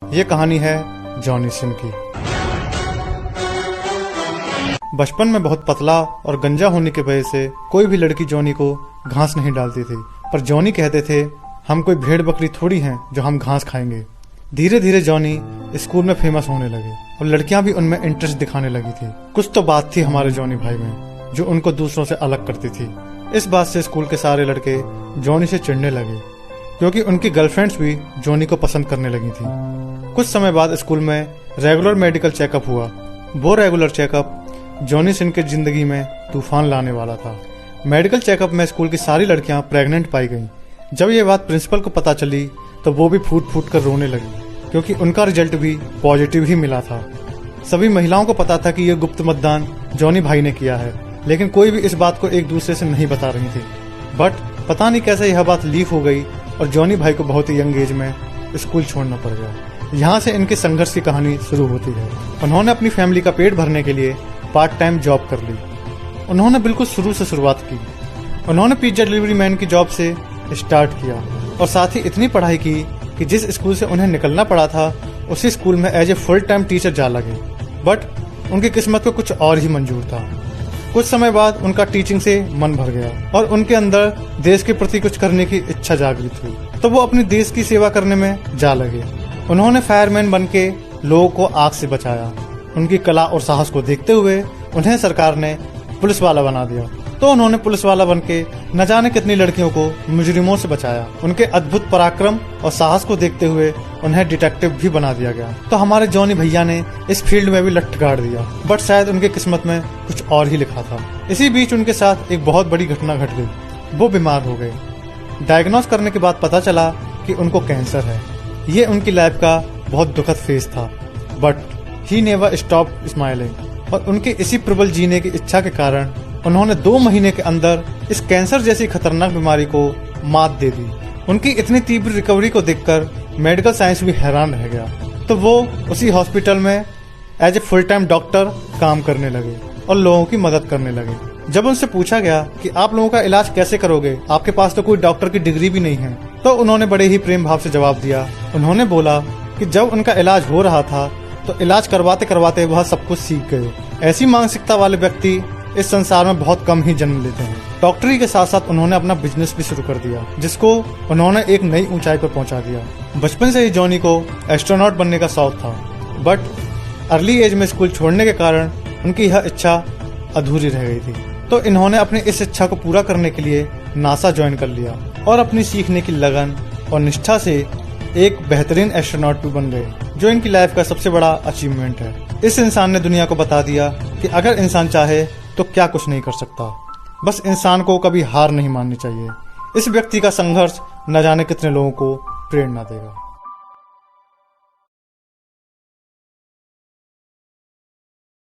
ये कहानी है जॉनी सिन की। बचपन में बहुत पतला और गंजा होने की वजह से कोई भी लड़की जॉनी को घास नहीं डालती थी, पर जॉनी कहते थे हम कोई भेड़ बकरी थोड़ी हैं जो हम घास खाएंगे। धीरे धीरे जॉनी स्कूल में फेमस होने लगे और लड़कियां भी उनमें इंटरेस्ट दिखाने लगी थी। कुछ तो बात थी हमारे जॉनी भाई में जो उनको दूसरों से अलग करती थी। इस बात से स्कूल के सारे लड़के जॉनी से चिढ़ने लगे क्योंकि उनकी गर्लफ्रेंड्स भी जॉनी को पसंद करने लगी थी। कुछ समय बाद स्कूल में रेगुलर मेडिकल चेकअप हुआ। वो रेगुलर चेकअप जॉनी सिन की जिंदगी में तूफान लाने वाला था। मेडिकल चेकअप में स्कूल की सारी लड़कियां प्रेग्नेंट पाई गईं। जब ये बात प्रिंसिपल को पता चली तो वो भी फूट फूट कर रोने लगी क्योंकि उनका रिजल्ट भी पॉजिटिव ही मिला था। सभी महिलाओं को पता था कि ये गुप्त मतदान जॉनी भाई ने किया है, लेकिन कोई भी इस बात को एक दूसरे से नहीं बता रही थी। बट पता नहीं कैसे यह बात लीक हो गई और जॉनी भाई को बहुत ही यंग एज में स्कूल छोड़ना पड़ गया। यहाँ से इनके संघर्ष की कहानी शुरू होती है। उन्होंने अपनी फैमिली का पेट भरने के लिए पार्ट टाइम जॉब कर ली। उन्होंने बिल्कुल शुरू से शुरुआत की। उन्होंने पिज्जा डिलीवरी मैन की जॉब से स्टार्ट किया और साथ ही इतनी पढ़ाई की कि जिस स्कूल से उन्हें निकलना पड़ा था उसी स्कूल में as a full time teacher जा लगे। बट उनकी किस्मत को कुछ और ही मंजूर था। कुछ समय बाद उनका टीचिंग से मन भर गया और उनके अंदर देश के प्रति कुछ करने की इच्छा जागृत हुई, तो वो अपने देश की सेवा करने में जा लगे। उन्होंने फायरमैन बन के लोगों को आग से बचाया। उनकी कला और साहस को देखते हुए उन्हें सरकार ने पुलिस वाला बना दिया, तो उन्होंने पुलिस वाला बन के न जाने कितनी लड़कियों को मुजरिमों से बचाया। उनके अद्भुत पराक्रम और साहस को देखते हुए उन्हें डिटेक्टिव भी बना दिया गया। तो हमारे जॉनी भैया ने इस फील्ड में भी लट गाड़ दिया, बट शायद उनके किस्मत में कुछ और ही लिखा था। इसी बीच उनके साथ एक बहुत बड़ी घटना घट गई। वो बीमार हो गए। डायग्नोस करने के बाद पता चला कि उनको कैंसर है। ये उनकी लाइफ का बहुत दुखद फेज था, but he never stopped smiling. और उनके इसी प्रबल जीने की इच्छा के कारण उन्होंने 2 महीने के अंदर इस कैंसर जैसी खतरनाक बीमारी को मात दे दी। उनकी इतनी तीव्र रिकवरी को देखकर मेडिकल साइंस भी हैरान रह गया, तो वो उसी हॉस्पिटल में as a full time doctor काम करने लगे और लोगों की मदद करने लगे। जब उनसे पूछा गया कि आप लोगों का इलाज कैसे करोगे, आपके पास तो कोई डॉक्टर की डिग्री भी नहीं है, तो उन्होंने बड़े ही प्रेम भाव से जवाब दिया। उन्होंने बोला कि जब उनका इलाज हो रहा था तो इलाज करवाते करवाते वह सब कुछ सीख गए। ऐसी मानसिकता वाले व्यक्ति इस संसार में बहुत कम ही जन्म लेते हैं। डॉक्टरी के साथ साथ उन्होंने अपना बिजनेस भी शुरू कर दिया, जिसको उन्होंने एक नई ऊंचाई पर पहुंचा दिया। बचपन से ही जॉनी को एस्ट्रोनॉट बनने का शौक था, बट अर्ली एज में स्कूल छोड़ने के कारण उनकी यह इच्छा अधूरी रह गई थी। तो इन्होंने अपनी इस इच्छा को पूरा करने के लिए नासा ज्वाइन कर लिया और अपनी सीखने की लगन और निष्ठा से एक बेहतरीन एस्ट्रोनॉट भी बन गए, जो इनकी लाइफ का सबसे बड़ा अचीवमेंट है। इस इंसान ने दुनिया को बता दिया कि अगर इंसान चाहे तो क्या कुछ नहीं कर सकता। बस इंसान को कभी हार नहीं माननी चाहिए। इस व्यक्ति का संघर्ष न जाने कितने लोगों को प्रेरणा देगा।